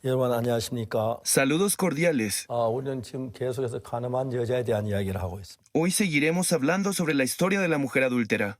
여러분 안녕하십니까? Saludos cordiales. 우리는 지금 계속해서 가늠한 여자에 대한 이야기를 하고 있습니다. Hoy seguiremos hablando sobre la historia de la mujer adúltera.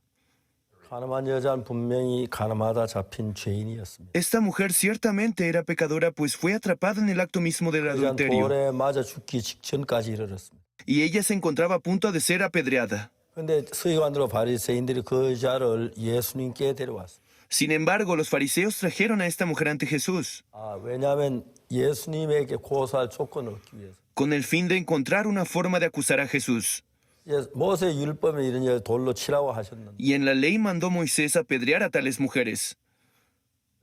가늠한 여자는 분명히 가늠하다 잡힌 죄인이었습니다. Esta mujer ciertamente era pecadora, pues fue atrapada en el acto mismo del 그냥 adulterio, 돌에 맞아 죽기 직전까지 이르렀습니다. y ella se encontraba a punto de ser apedreada. 그런데 서기관들과 바리새인들이 그 여자를 예수님께 데려왔습니다. Sin embargo, los fariseos trajeron a esta mujer ante Jesús, 왜냐하면 예수님에게 고소할 조건을 얻기 위해서. con el fin de encontrar una forma de acusar a Jesús. 모세 율법에 이런 여자 돌로 치라고 하셨는데 Y en la ley mandó Moisés apedrear a tales mujeres.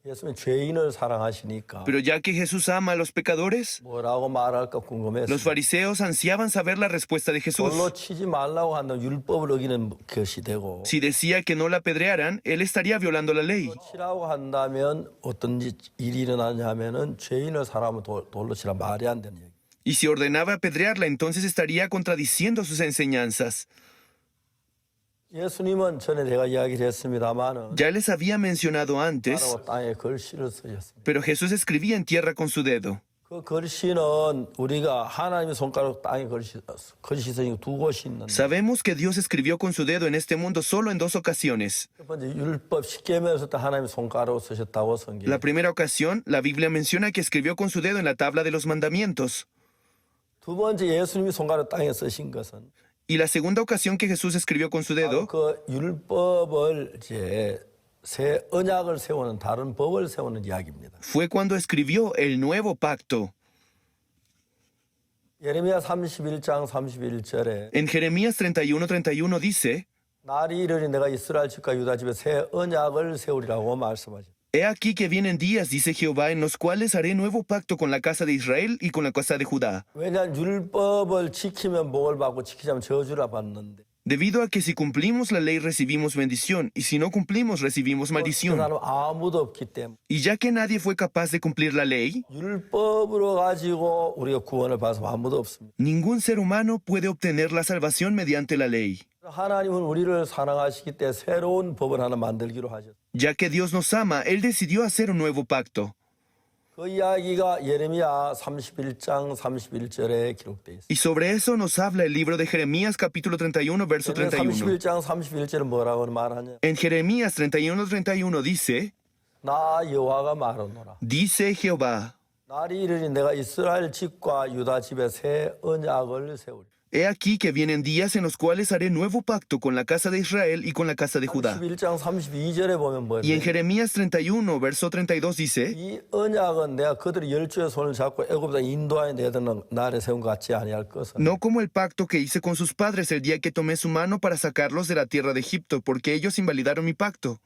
예수님은 죄인을 사랑하시니까 Pero ya que Jesús ama a los pecadores, 뭐라고 말할까 los 궁금했습니다. fariseos ansiaban saber la respuesta de Jesús. 돌로 치지 말라고 한다면 율법을 어기는 것이 되고 Si decía que no la apedrearan, él estaría violando la ley. 치라고 한다면 어떤 일이 일어나냐면은 죄인을 사람을 돌로 치라 말이 안 되는 얘기. Y si ordenaba apedrearla, entonces estaría contradiciendo sus enseñanzas. 예수님은 전에 내가 이야기를 했습니다만은 Ya les había mencionado antes, 바로 땅에 글씨를 쓰셨습니다. pero Jesús escribía en tierra con su dedo. 그 글씨는 우리가 하나님의 손가락 땅에 글씨 쓰인 두 곳이 있는데 Sabemos que Dios escribió con su dedo en este mundo solo en dos ocasiones. 첫 번째 율법 십계명에서 하나님의 손가락으로 쓰셨다고 성경. La primera ocasión, la Biblia menciona que escribió con su dedo en la tabla de los mandamientos. 두 번째 예수님이 손가락 땅에 쓰신 것은 Y la segunda ocasión que Jesús escribió con su dedo 그 율법을 이제 새 언약을 세우는 다른 법을 세우는 이야기입니다. fue cuando escribió el nuevo pacto. 예레미야 31장 31절에 En Jeremías 31:31 dice, 날이 이르니 내가 이스라엘 집과 유다 집에 새 언약을 세우리라고 말씀하죠. He aquí que vienen días, dice Jehová, en los cuales haré nuevo pacto con la casa de Israel y con la casa de Judá. 왜냐하면 율법을 지키면 복을 받고 지키지 않으면 저주를 받는데 Debido a que si cumplimos la ley recibimos bendición, y si no cumplimos recibimos 그 maldición. 사람 아무도 없기 때문에 Y ya que nadie fue capaz de cumplir la ley, 율법으로 가지고 우리가 구원을 받아서 아무도 없습니다. ningún ser humano puede obtener la salvación mediante la ley. 하나님은 우리를 사랑하시기 때문에 새로운 법을 하나 만들기로 하셨어요. Ya que Dios nos ama, Él decidió hacer un nuevo pacto. 그 이야기가 예레미야 31장 31절에 기록되어 있습니다. Y sobre eso nos habla el libro de Jeremías capítulo 31, verso 31. 31장 31절은 뭐라고 말하냐? En Jeremías 31:31 dice, 나 여호와가 말하노라. dice Jehová, 날이 이르니 내가 이스라엘 집과 유다 집에 새 언약을 세우리. he aquí que vienen días en los cuales haré nuevo pacto con la casa de Israel y con la casa de Judá. 31장 32절에 보면 Y en 뭐예요? Jeremías 31, verso 32 dice, 이 언약은 내가 그들의 열주의 손을 잡고 애굽에서 인도하여 내드는 날에 세운 것 같지 아니할 것은 no como el pacto que hice con sus padres el día que tomé su mano para sacarlos de la tierra de Egipto, porque ellos invalidaron mi pacto.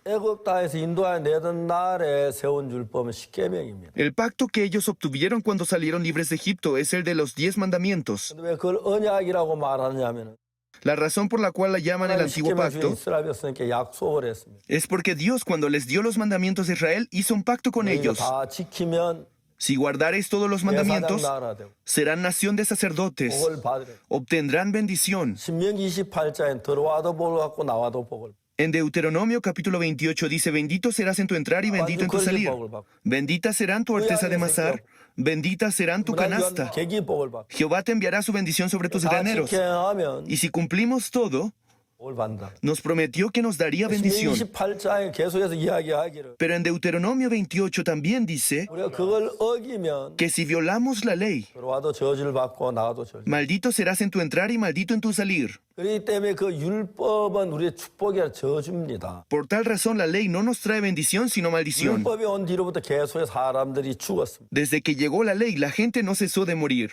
애굽 땅에서 인도하여 내던 날에 세운 율법은 십계명입니다. El pacto que ellos obtuvieron cuando salieron libres de Egipto es el de los 10 mandamientos. 근데 왜 그걸 언약이라고 말하냐면은 La razón por la cual la llaman el antiguo 십계명 중에 pacto 이스라엘 백성에게 약속을 했습니다. es porque Dios, cuando les dio los mandamientos de Israel, hizo un pacto con 이거 ellos. 다 지키면 Si guardareis todos los 제사장 mandamientos, 나라 되고 serán nación de sacerdotes, 복을 받으래. obtendrán bendición. 신명기 28장에 들어와도 복을 받고 나와도 복을. En Deuteronomio capítulo 28 dice, bendito serás en tu entrar y bendito en tu salir. Bendita serán tu arteza de amasar, bendita serán tu canasta. 계기 복을 받고. Jehová te enviará su bendición sobre tus 다 graneros. 지켜하면 Y si cumplimos todo, 복을 받는다. nos prometió que nos daría bendición. 신명기 28장에 계속해서 이야기하기를 Pero en Deuteronomio 28 también dice 우리가 그걸 어기면 que si violamos la ley, 들어와도 저주를 받고 나와도 저주. maldito serás en tu entrar y maldito en tu salir. 그렇기 때문에 그 율법은 우리의 축복이 아니라 저주입니다. Por tal razón la ley no nos trae bendición sino maldición. 율법이 온 뒤로부터 계속 사람들이 죽었습니다. Desde que llegó la ley, la gente no cesó de morir.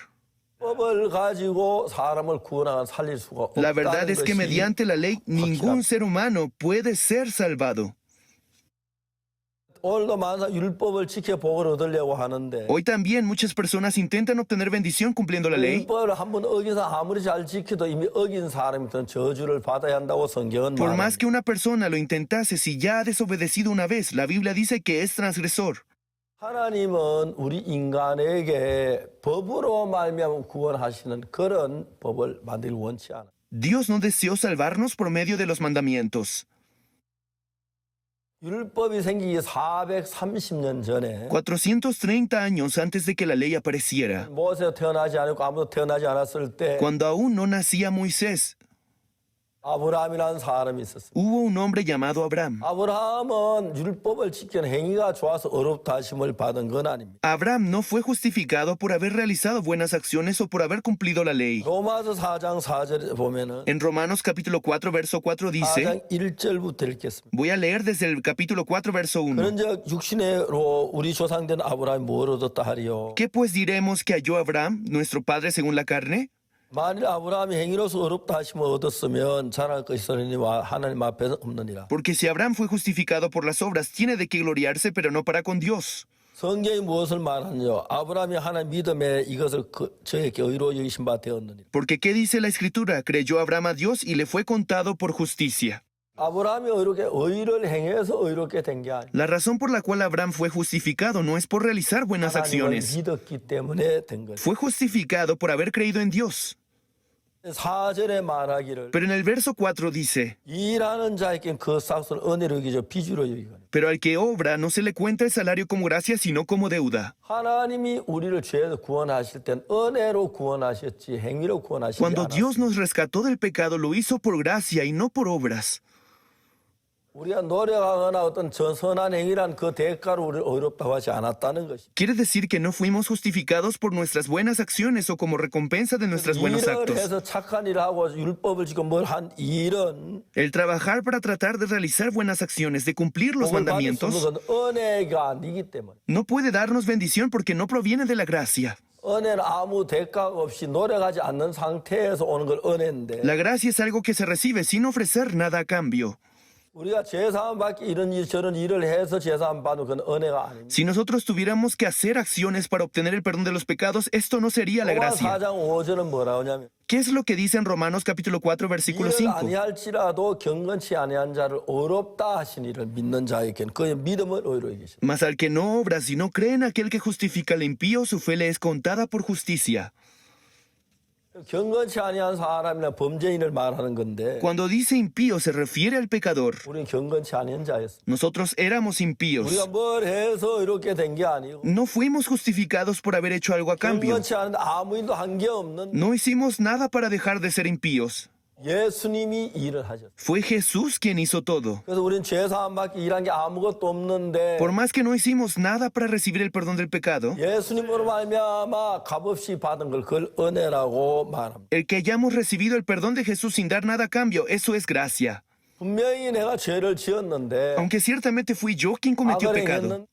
법을 가지고 사람을 구원하거나 살릴 수가 La verdad 없다는 es que 것이 mediante la ley ningún ser humano puede ser salvado. 오늘도 많은 율법을 지켜 복을 얻으려고 하는데 Hoy también muchas personas intentan obtener bendición cumpliendo la ley. 율법을 한번 어겨서 아무리 잘 지켜도 이미 어긴 사람이 든 저주를 받아야 한다고 성경은 Por más 말합니다. que una persona lo intentase, si ya ha desobedecido una vez, la Biblia dice que es transgresor. 하나님은 우리 인간에게 법으로 말미암아 구원하시는 그런 법을 만들기 원치 않아요. Dios no deseó salvarnos por medio de los mandamientos. 율법이 생기기 430년 전에 430 años antes de que la ley apareciera, 모세가 태어나지 않고 아무도 태어나지 않았을 때 cuando aún no nacía Moisés, 아브라함이라는 사람이 있었습니다. hubo un hombre llamado Abraham. 아브라함은 율법을 지키는 행위가 좋아서 의롭다 하심을 받은 건 아닙니다. Abraham no fue justificado por haber realizado buenas acciones o por haber cumplido la ley. 로마서 4장 4절에 보면은 En Romanos capítulo 4, verso 4 dice, 4장 1절부터 읽겠습니다. voy a leer desde el capítulo 4, verso 1. 그런즉 육신으로 우리 조상된 아브라함이 뭘 얻었다 하리요? ¿Qué pues diremos que halló Abraham, nuestro padre según la carne? 만일 아브라함이 행위로서 의롭다 하심을 얻었으면 자랑할 것이 있으니와 하나님 앞에서 없느니라. Porque si Abraham fue justificado por las obras, tiene de qué gloriarse, pero no para con Dios. 성경이 무엇을 말하느냐? 아브라함이 하나님 믿음에 이것을 저에게 의로 여기신 바 되었느니라. Porque ¿qué dice la Escritura? Creyó Abraham a Dios y le fue contado por justicia. 아브라함이 의를 행해서 의롭게 된 게 아니라 La razón por la cual Abraham fue justificado no es por realizar buenas 하나님을 acciones. 믿었기 때문에 된 거죠. Fue justificado por haber creído en Dios. 4절에 말하기를 Pero en el verso 4 dice, 일하는 자에게 그 싹을 은혜로 여기죠. 비주로 여기거든요. pero al que obra no se le cuenta el salario como gracia, sino como deuda. 하나님이 우리를 죄에서 구원하실 땐 은혜로 구원하셨지 행위로 구원하시지 Cuando 않았어요. Dios nos rescató del pecado, lo hizo por gracia y no por obras. 우리가 노력하거나 어떤 선한 행위란 그 대가로 우리를 의롭다고 하지 않았다는 것이. Quiere decir que no fuimos justificados por nuestras buenas acciones o como recompensa de nuestros buenos 일을 actos. 해서 착한 일을 하고 율법을 지금 뭘 한 일은 El trabajar para tratar de realizar buenas acciones, de cumplir los 복을 받을 수 mandamientos, 없는 건 은혜가 아니기 때문에. no puede darnos bendición porque no proviene de la gracia. 은혜는 아무 대가 없이 노력하지 않는 상태에서 오는 걸 은혜인데 La gracia es algo que se recibe sin ofrecer nada a cambio. 우리가 제사함 받기 이런 일 저런 일을 해서 제사함 받는 건 은혜가 아닙니다. Si nosotros tuviéramos que hacer acciones para obtener el perdón de los pecados, esto no sería la 로마 gracia. 4장 5절은 뭐라고 하냐면 ¿Qué es lo que dice en Romanos capítulo 4, versículo 일을 5? 아니할지라도 경건치 아니한 자를 의롭다 하신 이를 믿는 자에게는 그의 믿음을 의로 여기시다. Mas al que no obra, si no cree en aquel que justifica al impío, su fe le es contada por justicia. 경건치 아니한 사람이나 범죄인을 말하는 건데 Cuando dice impío, se refiere al pecador. 우리는 경건치 아니한 자였어. Nosotros éramos impíos. 우리가 뭘 해서 이렇게 된 게 아니고 No fuimos justificados por haber hecho algo a cambio. 경건치 않은데 아무 일도 한 게 없는 No hicimos nada para dejar de ser impíos. 예수님이 일을 하셨어. Fue Jesús quien hizo todo. 그래서 우리는 죄사함 받기 일한 게 아무것도 없는데 Por más que no hicimos nada para recibir el perdón del pecado, 예수님으로 말미암아 값없이 받은 걸 그걸 은혜라고 말합니다. el que hayamos recibido el perdón de Jesús sin dar nada a cambio, eso es gracia. 분명히 내가 죄를 지었는데 Aunque ciertamente fui yo quien cometió 악을 pecado. 행했는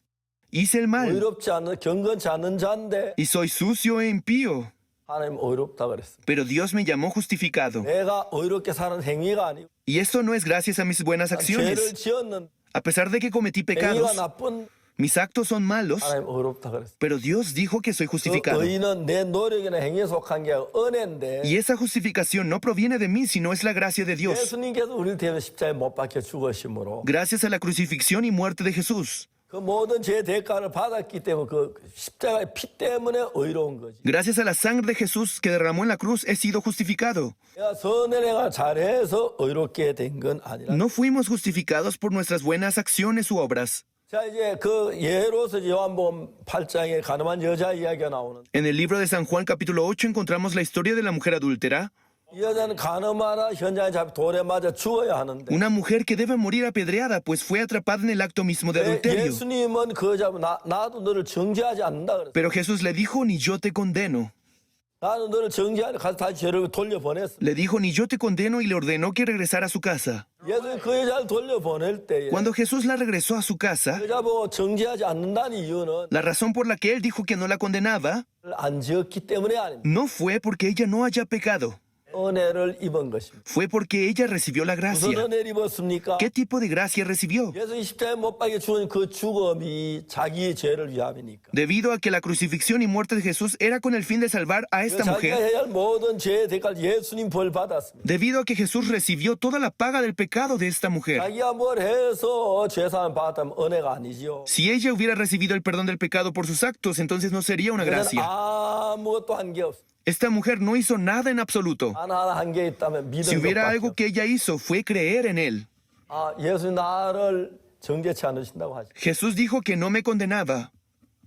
Hice el mal 의롭지 않은 경건치 않은 자인데 y soy sucio e impío. 하나님 의롭다 그랬어. Pero Dios me llamó justificado. 내가 의롭게 사는 행위가 아니고 Y esto no es gracias a mis buenas 죄를 acciones. 지었는 A pesar de que cometí 행위가 pecados, 나쁜 mis actos son malos, 하나님 의롭다 그랬어. pero Dios dijo que soy 그 justificado. 의는 내 노력이나 행위에 속한 게 은혜인데 Y esa justificación no proviene de mí, sino es la gracia de Dios. 예수님께서 우리를 대하여 십자가에 못 박혀 죽으심으로 Gracias a la crucifixión y muerte de Jesús. 그 모든 죄 대가를 받았기 때문에 그 십자가의 피 때문에 의로운 거지. Gracias a la sangre de Jesús que derramó en la cruz he sido justificado. 내가 선행을 잘해서 의롭게 된 건 아니라. No fuimos justificados por nuestras buenas acciones u obras. 자 이제 그 예로서 요한복음 8장에 가늠한 여자 이야기가 나오는. En el libro de San Juan capítulo 8 encontramos la historia de la mujer adúltera, 이 여자는 가늠하라 현장에 잡혀 돌에 맞아 죽어야 하는데. una mujer que debe morir apedreada, pues fue atrapada en el acto mismo de adulterio. 예수님은 그 여자 나도 너를 정죄하지 않는다 그랬어. Pero Jesús le dijo, ni yo te condeno. 나는 너를 정죄하려 가서 다시 죄를 돌려보냈어. Le dijo, ni yo te condeno, y le ordenó que regresara a su casa. 예수님 그 여자를 돌려보낼 때에 Cuando Jesús la regresó a su casa, 그 여자 보고 정죄하지 않는다는 이유는 la razón por la que él dijo que no la condenaba 안 지었기 때문에 아닙니다. no fue porque ella no haya pecado, 은혜를 입은 것입니다. fue porque ella recibió la 무슨 gracia. 은혜를 입었습니까? ¿Qué tipo de gracia recibió? 예수님 십자가에 못 박혀 죽은 그 죽음이 자기의 죄를 위함이니까. Debido a que la crucifixión y muerte de Jesús era con el fin de salvar a esta 자기가 mujer, 해야 할 모든 죄의 대가를 예수님 벌 받았습니다. debido a que Jesús recibió toda la paga del pecado de esta mujer. 자기가 뭘 해서 죄사함 받았다면 은혜가 아니지요. Si ella hubiera recibido el perdón del pecado por sus actos, entonces no sería una 그래서 gracia. 아무것도 한 게 없어. Esta mujer no hizo nada en absoluto. 하나 한 게 있다면 Si 믿음 hubiera 것밖에 algo 없어. que ella hizo, fue creer en él. 예수님 나를 정죄치 않으신다고 하시죠. Jesús dijo que no me condenaba.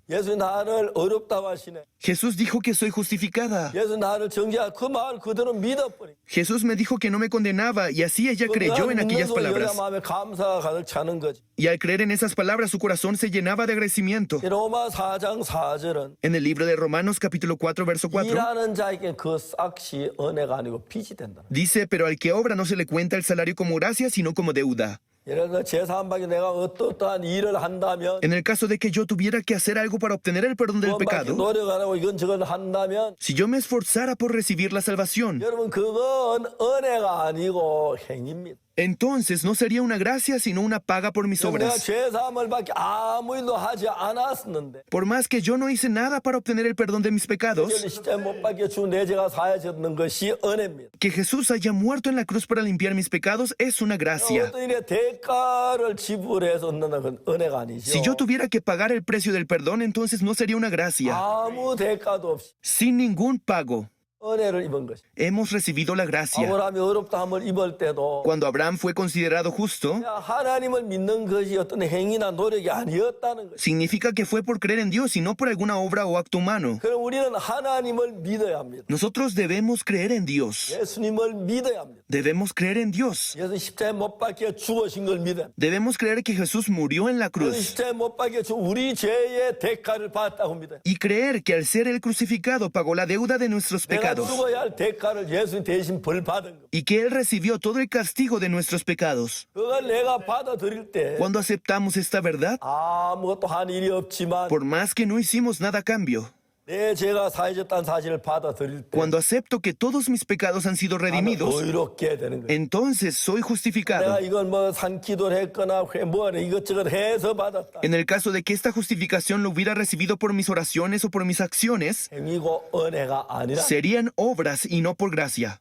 예수 나를 어렵다고 하시네. Jesús dijo que soy justificada. 예수 나를 정죄하 그 말 그대로 믿어버리. Jesús me dijo que no me condenaba y así ella creyó en aquellas palabras. 마음에 감사가 가득 차는 거지. Y al creer en esas palabras su corazón se llenaba de agradecimiento. 로마 4장 4절은 En el libro de Romanos capítulo 4 verso 4 일하는 자에게 그 싹시 은혜가 아니고 빚이 된다. dice, pero al que obra no se le cuenta el salario como gracia sino como deuda. 예를 들어 제3박에 내가 어떠한 일을 한다면 En el caso de que yo tuviera que hacer algo para obtener el perdón del 구원받기 pecado, 노력하라고 이건 저건 한다면 si yo me esforzara por recibir la salvación, 여러분 그건 은혜가 아니고 행위입니다. entonces no sería una gracia sino una paga por mis 내가 obras. 죄사함을 받기 아무 일도 하지 않았었는데 Por más que yo no hice nada para obtener el perdón de mis pecados, 십자가에 못 박혀 주 내 죄가 사해졌는 것이 은혜입니다. que Jesús haya muerto en la cruz para limpiar mis pecados es una gracia. 어떤 일에 대가를 지불해서 얻는 건 은혜가 아니죠. Si yo tuviera que pagar el precio del perdón, entonces no sería una gracia. 아무 대가도 없이 Sin ningún pago, 은혜를 입은 것이. hemos recibido la gracia. 아브라함이 어렵다 함을 입을 때도 Cuando Abraham fue considerado justo, 하나님을 믿는 것이 어떤 행위나 노력이 아니었다는 것. significa que fue por creer en Dios y no por alguna obra o acto humano. 그럼 우리는 하나님을 믿어야 합니다. Nosotros debemos creer en Dios. 예수님을 믿어야 합니다. Debemos creer en Dios. 예수 십자가에 못 박혀 죽으신 걸 믿어야 합니다. Debemos creer que Jesús murió en la 예수 cruz. 십자가에 못 박혀 우리 죄의 대가를 받았다고 믿어요. Y creer que al ser el crucificado pagó la deuda de nuestros 내가 pecados. 죽어야 할 대가를 예수님 대신 벌 받은 거. Y que Él recibió todo el castigo de nuestros pecados. 그걸 내가 받아들일 때 Cuando aceptamos esta verdad, 아무것도 한 일이 없지만 por más que no hicimos nada a cambio, 내 죄가 사해졌다는 사실을 받아들일 때 cuando acepto que todos mis pecados han sido 나는 redimidos, 의롭게 되는 거예요. entonces soy justificado. 내가 이걸 뭐 산기도를 했거나 뭐는 이것저것 해서 받았다. En el caso de que esta justificación lo hubiera recibido por mis oraciones o por mis acciones, 행위고 은혜가 아니라 serían obras y no por gracia.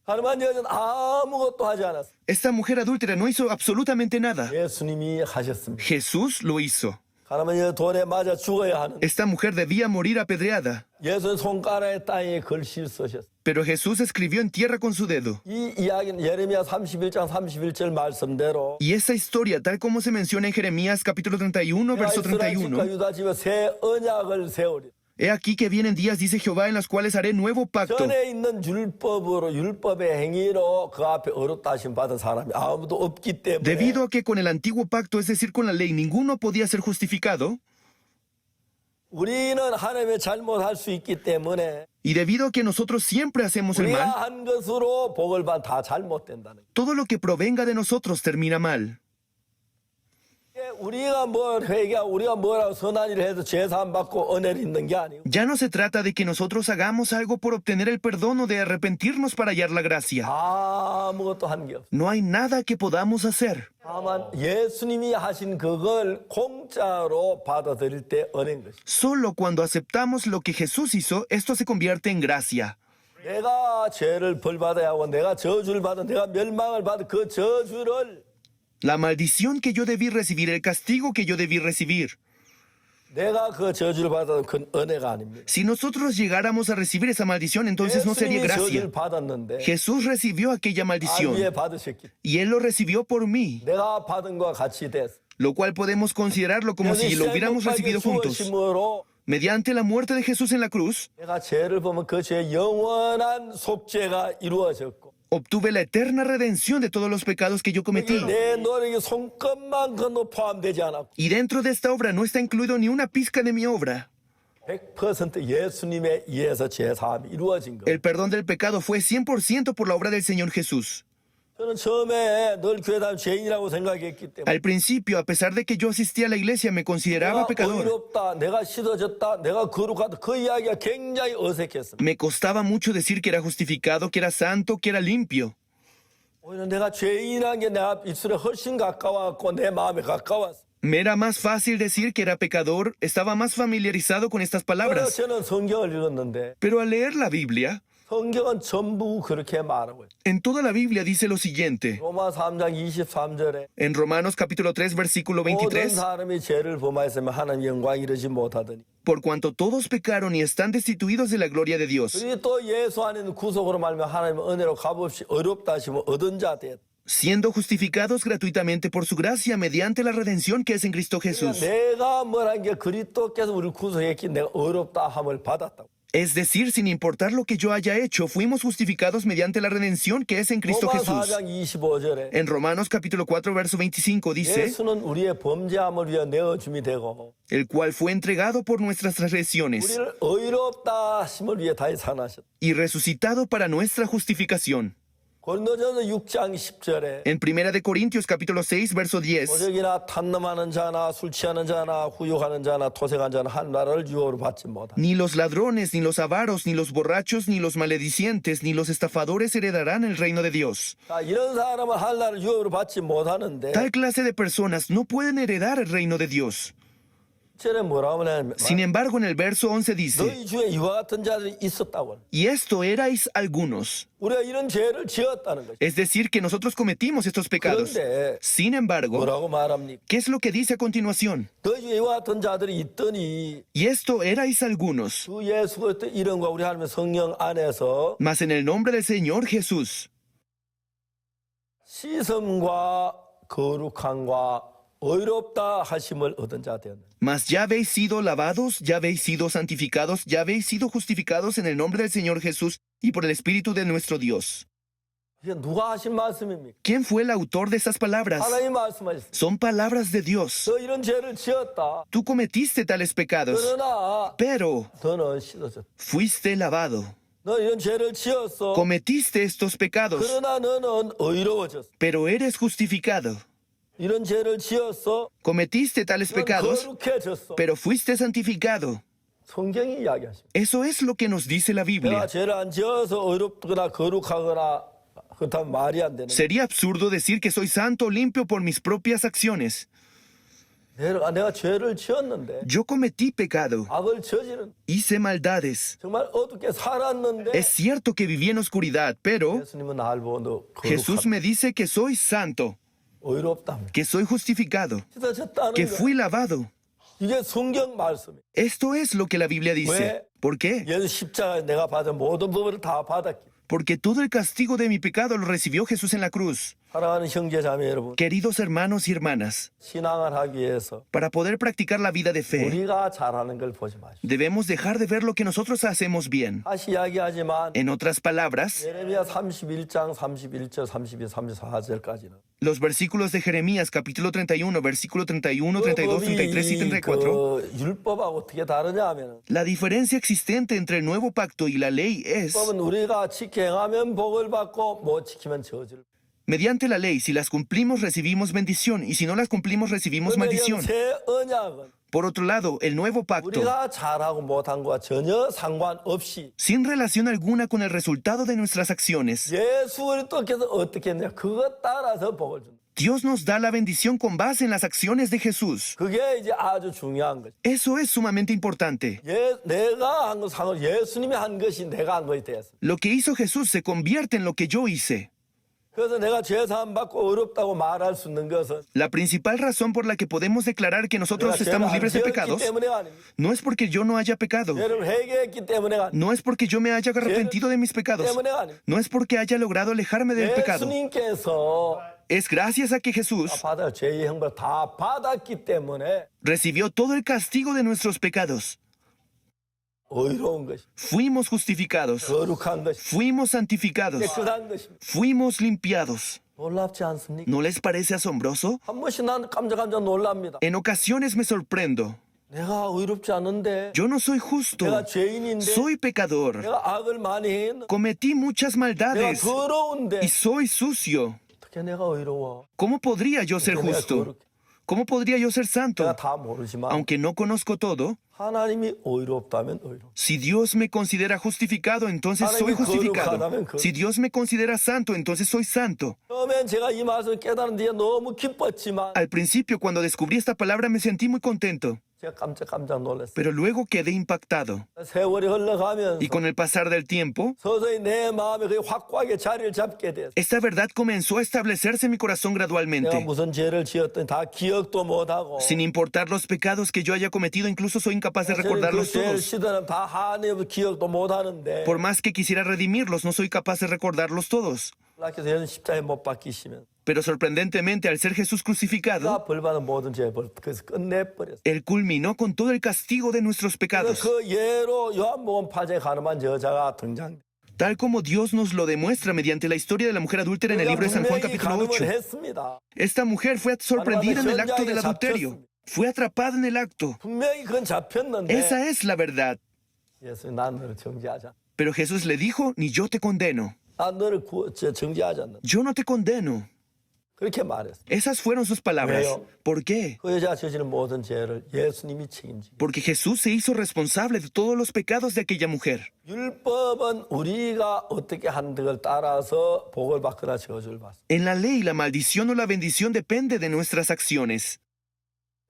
가늠한 여자는 아무것도 하지 않았어. Esta mujer adúltera no hizo absolutamente nada. 예수님이 하셨습니다. Jesús lo hizo. 가늠한 여자 돌에 맞아 죽어야 하는. Esta mujer debía morir apedreada, 예수는 손가락에 땅에 글씨를 쓰셨어. pero Jesús escribió en tierra con su dedo. 이 이야기는 예레미야 31장 31절 말씀대로 Y esa historia, tal como se menciona en Jeremías capítulo 31, 내가 verso 이스라엘 집과 31, 유다 집에 새 언약을 세우리. he aquí que vienen días, dice Jehová, en los cuales haré nuevo pacto. 전에 있는 율법의 행위로 그 앞에 어렵다 하심 받은 사람이 아무도 없기 때문에 Debido a que con el antiguo pacto, es decir, con la ley, ninguno podía ser justificado, 우리는 하나님의 잘못할 수 있기 때문에 y debido a que nosotros siempre hacemos el 우리가 mal, 한 것으로 복을 받 다 잘못된다는 거예요. todo lo que provenga de nosotros termina mal. 우리가 뭘 회개하고 우리가 뭐라고 선한 일을 해서 죄사함 받고 은혜를 입는 게 아니고 Ya no se trata de que nosotros hagamos algo por obtener el perdón o de arrepentirnos para hallar la gracia. 아무것도 한 게 없어. No hay nada que podamos hacer. 다만 예수님이 하신 그걸 공짜로 받아들일 때 은혜인 것이. Solo cuando aceptamos lo que Jesús hizo, esto se convierte en gracia. 내가 죄를 벌받아야 하고 내가 저주를 받은 내가 멸망을 받은 그 저주를 La maldición que yo debí recibir, el castigo que yo debí recibir. 내가 그 저주를 받아도 그건 은혜가 아닙니다. Si nosotros llegáramos a recibir esa maldición, entonces no sería 예수님이 gracia. 저주를 받았는데 Jesús recibió aquella 아 위에 maldición 받으셨기 y Él lo recibió por mí, 내가 받은 거와 같이 됐어. lo cual podemos considerarlo como si lo hubiéramos recibido juntos. 죽으심으로 Mediante la muerte de Jesús en la cruz, 내가 죄를 보면 그 죄의 영원한 속죄가 이루어졌고 obtuve la eterna redención de todos los pecados que yo cometí. 내 노력이 손끝만큼도 포함되지 않았고 Y dentro de esta obra no está incluido ni una pizca de mi obra. 100% 예수님에 의해서 죄사함이 이루어진 거. El perdón del pecado fue 100% por la obra del Señor Jesús. 저는 처음에 늘 교회 다니면 죄인이라고 생각했기 때문에 Al principio, a pesar de que yo asistía a la iglesia, me consideraba 내가 pecador. 의롭다, 내가 씻어졌다, 내가 거룩하다 그 이야기가 굉장히 어색했습니다. Me costaba mucho decir que era justificado, que era santo, que era limpio. 오히려 내가 죄인이라는 게 내 앞 입술에 훨씬 가까웠고 내 마음에 가까웠어. Me era más fácil decir que era pecador, estaba más familiarizado con estas 그래서 palabras. 저는 성경을 읽었는데 Pero al leer la Biblia, 성경은 전부 그렇게 말하고 있어요. en toda la Biblia dice lo siguiente. 로마 3장 23절에 En Romanos capítulo 3, versículo 모든 23, 사람이 죄를 범하였으면 하나님 영광 이르지 못하더니 por cuanto todos pecaron y están destituidos de la gloria de Dios, 그리고 또 예수 안에 있는 구속으로 말하면 하나님 은혜로 값없이 어렵다 하시면 얻은 자 되었다. siendo justificados gratuitamente por su gracia mediante la redención que es en Cristo Jesús. 내가 뭐란 게 그리스도께서 우리를 구속했기 내가 어렵다 함을 받았다고. Es decir, sin importar lo que yo haya hecho, fuimos justificados mediante la redención que es en Cristo 로마 Jesús. 4장 25절에 En Romanos capítulo 4, verso 25 dice, 예수는 우리의 범죄함을 위해 내어줌이 되고 el cual fue entregado por nuestras transgresiones 우리를 의롭다 하심을 위해 다시 살아나셨다. y resucitado para nuestra justificación. 고린도전서 6장 10절에 En Primera de Corintios capítulo 6, verso 10, 도적이나 탐nom하는 자나 술 취하는 자나 후욕하는 자나 토색한 자나 한 나라를 유혹으로 받지 못한다. ni los ladrones, ni los avaros, ni los borrachos, ni los maledicientes, ni los estafadores heredarán el reino de Dios. 자, 이런 사람은 한 나라를 유혹으로 받지 못하는데 Tal clase de personas no pueden heredar el reino de Dios. 절에 뭐라고 하냐면 Sin embargo, en el verso 11 dice, 너희 중에 이와 같은 자들이 있었다고. y esto erais algunos. 우리가 이런 죄를 지었다는 거죠. Es decir, que nosotros cometimos estos pecados. 그런데 Sin embargo, 뭐라고 말합니까? ¿qué es lo que dice a continuación? 너희 중에 이와 같은 자들이 있더니 Y esto erais algunos. 주 예수 그리스도 이름과 우리 하나님의 성령 안에서 Mas en el nombre del Señor Jesús, 시섬과 거룩함과 의롭다 하심을 얻은 자 되었네. mas ya habéis sido lavados, ya habéis sido santificados, ya habéis sido justificados en el nombre del Señor Jesús y por el Espíritu de nuestro Dios. 이게 누가 하신 말씀입니까? ¿Quién fue el autor de estas palabras? 하나님 말씀하셨어요. Son palabras de Dios. 너 이런 죄를 지었다. Tú cometiste tales pecados, 그러나 pero 너는 씻어졌다. fuiste lavado. 너 이런 죄를 지었어. Cometiste estos pecados, 그러나 너는 의로워졌어. pero eres justificado. 이런 죄를 지었어. Cometiste tales 넌 pecados, 거룩해졌어. pero fuiste santificado. 성경이 이야기하십니다. Eso es lo que nos dice la 내가 Biblia. 죄를 안 지어서 의롭거나 거룩하거나 그렇다면 말이 안 되는 거야. Sería absurdo decir que soy santo o limpio por mis propias acciones. 내가 죄를 지었는데 Yo cometí pecado, 악을 저지른 hice maldades. 정말 어둡게 살았는데 Es cierto que viví en oscuridad, pero 예수님은 나를 보고 너 Jesús 거룩하다. me dice que soy santo, 의롭다. que soy justificado, 씻어졌다는 que 거야. fui lavado. 이게 성경 말씀이에요. Esto es lo que la Biblia dice. 왜? ¿Por qué? 예수 십자가에 내가 받은 모든 법을 다 받았기. Porque todo el castigo de mi pecado lo recibió Jesús en la cruz. 사랑하는 형제 자매 여러분, Queridos hermanos y hermanas, 신앙을 하기 위해서 para poder practicar la vida de fe, 우리가 잘하는 걸 보지 마십시오. debemos dejar de ver lo que nosotros hacemos bien. 다시 이야기하지만 En otras palabras, 예레미야 31장 31절 32, 34절까지는 los versículos de Jeremías, capítulo 31, versículo 31, 32, 33 y 34, 그 율법하고 어떻게 다르냐 하면 la diferencia existente entre el nuevo pacto y la ley es, 율법은 우리가 지켜 행하면 복을 받고 못 지키면 저주를. mediante la ley, si las cumplimos recibimos bendición y si no las cumplimos recibimos maldición. 새 언약은 Por otro lado, el nuevo pacto, 우리가 잘하고 못한 것과 전혀 상관없이 sin relación alguna con el resultado de nuestras acciones, 예수 그리스도께서 어떻게 했냐 그것 따라서 복을 준다. Dios nos da la bendición con base en las acciones de Jesús. 그게 이제 아주 중요한 거죠. Eso es sumamente importante. 내가 한 것상을 예수님이 한 것이 내가 한 것이 됐어. Lo que hizo Jesús se convierte en lo que yo hice. 그래서 내가 죄 사함 받고 어렵다고 말할 수 있는 것은 La principal razón por la que podemos declarar que 내가 nosotros 죄를 estamos 안 libres de 지었기 pecados 때문에가 아닙니다. no es porque yo no haya pecado, 죄를 회개했기 때문에가 아닙니다. no es porque yo me haya arrepentido de mis pecados, 때문에가 아닙니다. no es porque haya logrado alejarme del pecado. 예수님께서 Es gracias a que Jesús 받아 죄의 형벌 다 받았기 때문에 recibió todo el castigo de nuestros pecados. 의로운 것이, Fuimos justificados, 거룩한 것이, fuimos santificados, 깨끗한 것입니다. fuimos limpiados. 놀랍지 않습니까? ¿No les parece asombroso? 한 번씩 난 깜짝깜짝 놀랍니다. En ocasiones me sorprendo. 내가 의롭지 않은데, Yo no soy justo, 내가 죄인인데, soy pecador, 내가 악을 많이 했는데, cometí muchas 내가 maldades 더러운데 y soy sucio. 어떻게 내가 의로워? ¿Cómo podría yo ser 내가 justo? 거룩해? ¿Cómo podría yo ser 내가 santo? 다 모르지만 Aunque no conozco todo, 하나님이 의롭다면 의로워. si Dios me considera justificado, entonces soy justificado. Si Dios me considera santo, entonces soy santo. 처음엔 제가 이 말씀을 깨달은 뒤에 너무 기뻤지만 Al principio, cuando descubrí esta palabra, me sentí muy contento, 제가 깜짝 놀랐어요. pero luego quedé impactado. 세월이 흘러가면서 Y con el pasar del tiempo, 서서히 내 마음에 거의 확고하게 자리를 잡게 됐어요. esta verdad comenzó a establecerse en mi corazón 내가 gradualmente. 무슨 죄를 지었더니 다 기억도 못하고 Sin importar los pecados que yo haya cometido, incluso soy incapaz de 그 recordarlos 죄를 todos. 씻어내면 다 하나님 기억도 못하는데 Por más que quisiera redimirlos, no soy capaz de recordarlos todos. 하나님께서 십자가에 못 박히시면 Pero sorprendentemente, al ser Jesús crucificado, 가 벌받은 모든 죄를 그래서 끝내버렸어요. Él culminó con todo el castigo de nuestros pecados. 그 예로 요한복음 8장에 가늠한 여자가 등장. Tal como Dios nos lo demuestra mediante la historia de la mujer adúltera en el libro de San Juan capítulo 8. 했습니다. Esta mujer fue sorprendida en el acto del adulterio. Fue atrapada en el acto. 분명히 그건 잡혔는데 Esa es la verdad. 예수님 난 너를 정죄하지 않아. Pero Jesús le dijo, ni yo te condeno. 난 너를 정죄하지 않는다. Yo no te condeno. 그렇게 말했어요. Esas fueron sus palabras. 왜요? ¿Por qué? 그 여자가 저지른 모든 죄를 예수님이 책임지고. Porque Jesús se hizo responsable de todos los pecados de aquella mujer. 율법은 우리가 어떻게 하는 걸 따라서 복을 받거나 저주를 받습니다. En la ley, la maldición o la bendición depende de nuestras acciones.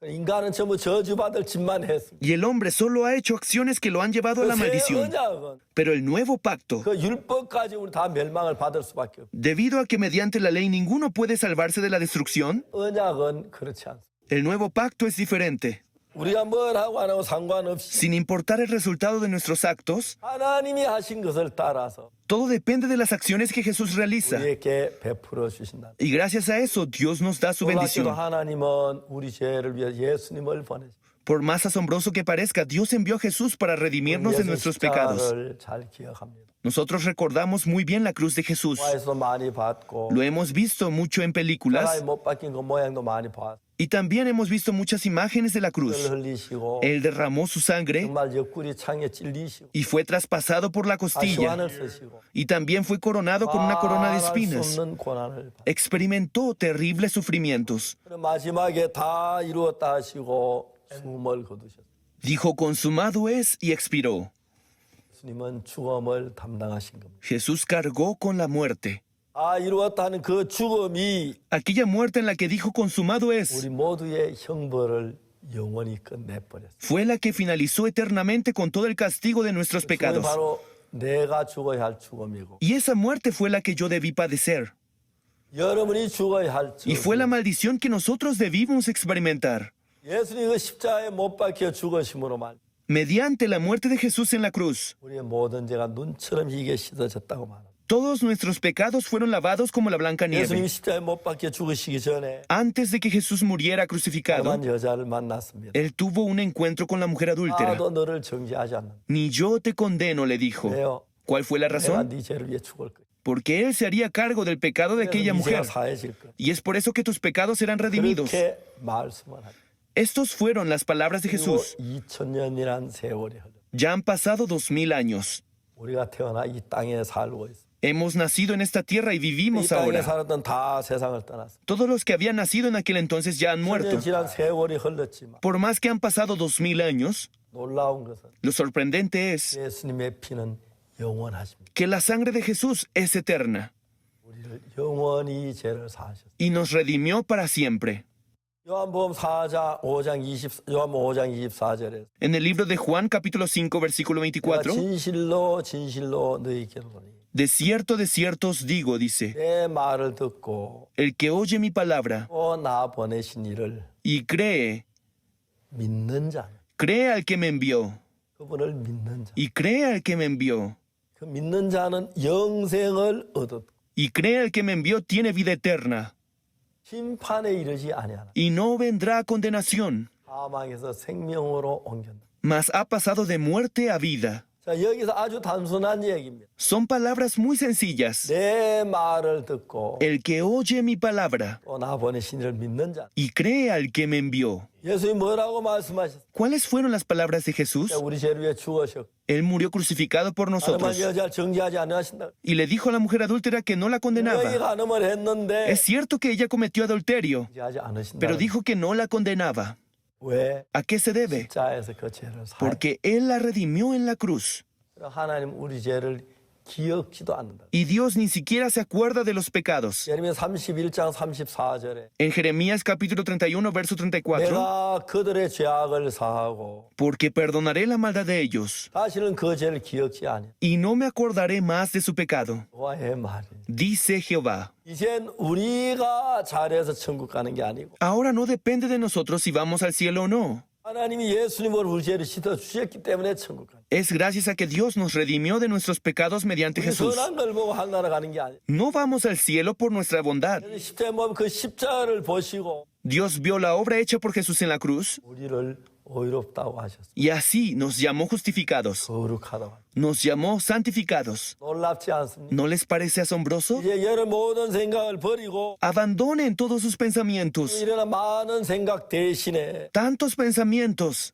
인간은 전부 저주받을 짓만 했습니다. Y el hombre solo ha hecho acciones que lo han llevado a la 새 maldición. 언약은 Pero el nuevo pacto, 그 율법까지 우리 다 멸망을 받을 수밖에 없어요. debido a que mediante la ley ninguno puede salvarse de la destrucción, 언약은 그렇지 않습니다. el nuevo pacto es diferente. 우리가 뭘 하고 안 하고 상관없이 Sin importar el resultado de nuestros actos, 하나님이 하신 것을 따라서 todo depende de las acciones que Jesús realiza. 우리에게 베풀어 주신다. Y gracias a eso, Dios nos da su 놀랍게도 bendición. 하나님은 우리 죄를 위해 예수님을 보내셨습니다. Por más asombroso que parezca, Dios envió a Jesús para redimirnos de nuestros pecados. 십자가를 잘 기억합니다. Nosotros recordamos muy bien la cruz de Jesús. 영화에서 많이 봤고 Lo hemos visto mucho en 십자가에 películas 못 박힌 그 모양도 많이 봤고 y también hemos visto muchas imágenes de la cruz. 흘리시고 Él derramó su sangre 정말 옆구리 창에 찔리시고 y fue traspasado por la costilla. 시환을 쓰시고 Y también fue coronado con una corona de 말할 수 espinas. 없는 고난을 받. Experimentó terribles sufrimientos. 마지막에 다 이루었다 하시고 숨을 거두셨어요. Dijo, consumado es, y expiró. 예수님은 죽음을 담당하신 겁니다. Jesús cargó con la muerte. 이루었다 하는 그 죽음이 Aquella muerte en la que dijo, consumado es, 우리 모두의 형벌을 영원히 끝내버렸어요. fue la que finalizó eternamente con todo el castigo de nuestros 그게 pecados. 바로 내가 죽어야 할 죽음이고 Y esa muerte fue la que yo debí padecer. 여러분이 죽어야 할 Y fue la 죽음. maldición que nosotros debimos experimentar. 예수님 그 십자가에 못 박혀 죽으심으로 말 Mediante la muerte de Jesús en la cruz, 우리의 모든 죄가 눈처럼 희게 씻어졌다고 말합니다. todos nuestros pecados fueron lavados como la blanca 예수님 nieve. 십자가에 못 박혀 죽으시기 전에 Antes de que Jesús muriera crucificado, 한 여자를 만났습니다. él tuvo un encuentro con la mujer adúltera. 나도 너를 정죄하지 않는다. Ni yo te condeno, le dijo. 왜요? ¿Cuál fue la 내가 razón? 네 죄를 위해 죽을 거야. Porque él se haría cargo del pecado de aquella 네 죄가 mujer. 사해질 거야. Y es por eso que tus pecados serán redimidos. 그렇게 말씀을 하죠. Estos fueron las palabras de Jesús. 2000년이란 세월이 흘러. Ya han pasado 2000 años. 우리가 태어나 이 땅에 살고 있어. Hemos nacido en esta tierra y 이 vivimos 땅에 ahora. 살았던 다 세상을 떠났어. Todos los que habían nacido en aquel entonces ya han muerto. 1000년 지난 세월이 흘렀지만 Por más que han pasado 2000 años, 놀라운 것은 lo sorprendente es 예수님의 피는 영원하십니다. que la sangre de Jesús es eterna 우리를 영원히 죄를 사하셨어요. y nos redimió para siempre. 요한복음 4장 5장 24절에 En el libro de Juan, capítulo 5, versículo 24, 진실로 진실로 너희에게 이르노니 de cierto os digo, dice, 내 말을 듣고 el que oye mi palabra 또 나 보내신 이를 y 믿는 자, cree al que me envió, 그분을 믿는 자, y cree al que me envió, 그 믿는 자는 영생을 얻었고 y cree al que me envió tiene vida eterna, 심판에 이르지 아니하나 y no vendrá a condenación, 사망에서 생명으로 옮긴다. mas ha pasado de muerte a vida. 자, 여기서 아주 단순한 얘기입니다. Son palabras muy sencillas. 내 말을 듣고 El que oye mi palabra 또 나 보내신 이를 믿는 자. y cree al que me envió. 예수님 뭐라고 말씀하셨어요? ¿Cuáles fueron las palabras de Jesús? 우리 죄를 위해 죽으셨고 Él murió crucificado por 가늠한 nosotros 여자를 정죄하지 않으신다. y le dijo a la mujer adúltera que no la 너희 condenaba. 간음을 했는데 Es cierto que ella cometió adulterio, 정죄하지 않으신다. pero dijo que no la condenaba. 왜? ¿A qué se debe? 십자에서 그 죄를 사해. Porque Él la redimió en la cruz. 하나님 우리 죄를 기억지도 않는다. Y Dios ni siquiera se acuerda de los pecados. 예레미야 31장 34절에 En Jeremías capítulo 31, verso 34, 내가 그들의 죄악을 사하고 porque perdonaré la maldad de ellos 다시는 그 죄를 기억지 아니하. y no me acordaré más de su pecado, 여호와의 말이. dice Jehová. 이젠 우리가 잘해서 천국 가는 게 아니고 Ahora no depende de nosotros si vamos al cielo o no. 하나님이 예수님을 우리 죄를 씻어 주셨기 때문에 천국 가는. Es gracias a que Dios nos redimió de nuestros pecados mediante Jesús. 선한 걸 보고 하늘나라 가는 게 아니에요. No vamos al cielo por nuestra bondad. 십자가에 보면 그 십자가를 보시고 Dios vio la obra hecha por Jesús en la cruz 우리를 의롭다고 하셨어요. y así nos llamó justificados. 거룩하다고. Nos llamó santificados. 놀랍지 않습니까? ¿No les parece asombroso? 이제 여러 모든 생각을 버리고 Abandonen todos sus pensamientos. 이런 많은 생각 대신에 Tantos pensamientos.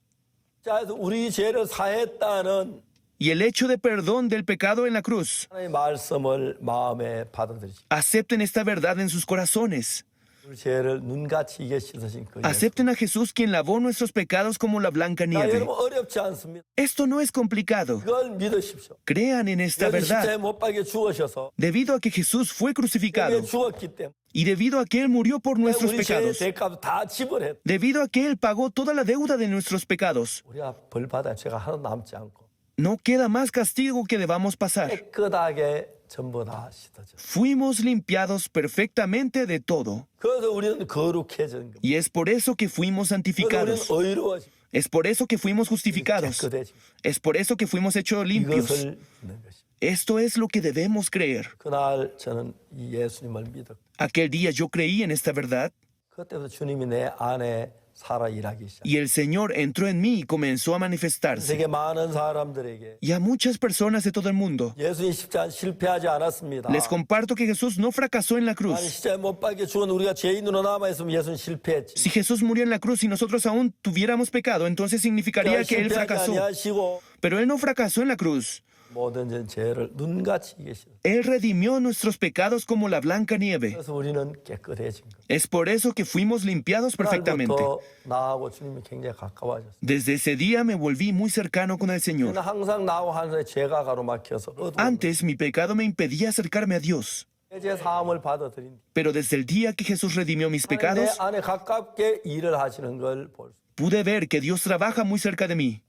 자에서 우리 죄를 사했다는 Y el hecho de perdón del pecado en la cruz. 하나님의 말씀을 마음에 받아들이시고 Acepten esta verdad en sus corazones. 우리 죄를 눈같이 이게 씻으신 그 예수. Acepten a Jesús quien lavó nuestros pecados como la blanca 자, nieve. 여러분 어렵지 않습니다. Esto no es complicado. 그걸 믿으십시오. Crean en esta 예수 십자가에 verdad. 못 박혀 죽으셔서 Debido a que Jesús fue crucificado 우리가 죽었기 때문에 y debido a que Él murió por nuestros 우리 죄의 pecados, 대값 다 지불했. debido a que Él pagó toda la deuda de nuestros pecados, 우리가 벌 받아 죄가 하나도 남지 않고 no queda más castigo que debamos pasar. 깨끗하게 전부 다 씻어져. Fuimos limpiados perfectamente de todo. 그래서 우리는 거룩해진 겁니다. Y es por eso que fuimos 그래서 우리는 santificados. 의로워진 Es por eso que fuimos justificados. 깨끗해진 Es por eso que fuimos hechos limpios. 이것을 믿는 것입니다. Esto es lo que debemos creer. 그날 저는 이 예수님을 믿었고 Aquel día yo creí en esta verdad 그때부터 주님이 내 안에 살아 일하기 시작. y el Señor entró en mí y comenzó a manifestarse. 세계 많은 사람들에게 Y a muchas personas de todo el mundo 예수님 십자가 실패하지 않았습니다. les comparto que Jesús no fracasó en la 아니 cruz. 십자가에 못 박혀 죽은 우리가 죄인으로 남아 있으면 예수는 실패했지. Si Jesús murió en la cruz y nosotros aún tuviéramos pecado, entonces significaría que Él 실패하지 fracasó. 아니하시고 Pero Él no fracasó en la cruz. 모든 죄를 눈같이 이기시고 Él redimió nuestros pecados como la blanca nieve. 그래서 우리는 깨끗해진 거예요. Es por eso que fuimos limpiados perfectamente. 그날부터 나하고 주님이 굉장히 가까워졌어요. Desde ese día me volví muy cercano con el Señor. 저는 항상 나하고 하늘에 죄가 가로막혀서 Antes mi pecado me impedía acercarme a Dios. 제 사함을 받아들인 Pero desde el día que Jesús redimió mis 내 pecados, 안에 가깝게 일을 하시는 걸 볼 수. pude ver que Dios trabaja muy cerca de mí.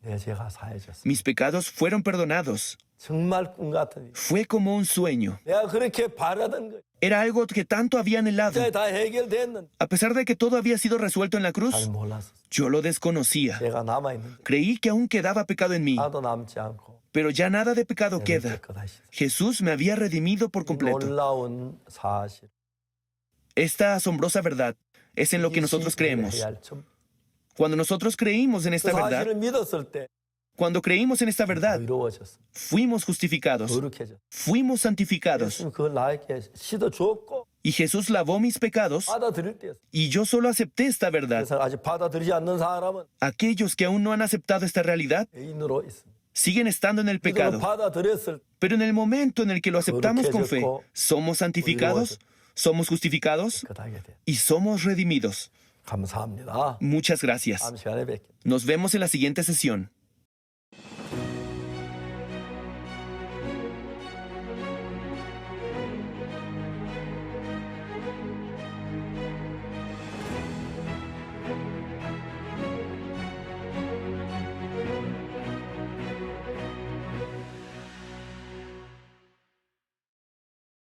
내 죄가 사해졌어. Mis pecados fueron perdonados. 정말 꿈 같은 일. Fue como un sueño. 내가 그렇게 바라던 거. Era algo que tanto había anhelado. 진짜 다 해결됐는데 A pesar de que todo había sido resuelto en la 잘 cruz, 몰랐어. yo lo desconocía. 죄가 남아 있는데 Creí que aún quedaba pecado en mí, 나도 남지 않고 pero ya nada de pecado 내가 queda. 깨끗하시다. Jesús me había redimido por completo. 놀라운 사실. Esta asombrosa verdad es en lo que nosotros creemos. Cuando nosotros creímos en 그 esta verdad, 사실을 믿었을 때 cuando creímos en esta verdad, 의로워졌어. fuimos justificados, 거룩해졌어. fuimos santificados. 예수님 그걸 나에게 씻어 주었고 Y Jesús lavó mis pecados 받아들일 때였어. y yo solo acepté esta verdad. 그래서 아직 받아들이지 않는 사람은 Aquellos que aún no han aceptado esta realidad 죄인으로 있습니다. siguen estando en el 그걸 pecado. 받아들였을 때 Pero en el momento en el que lo aceptamos con fe, somos santificados, somos justificados 깨끗하게 돼. y somos redimidos. 감사합니다. Muchas gracias. 다음 시간에 뵙겠습니다. Nos vemos en la siguiente sesión.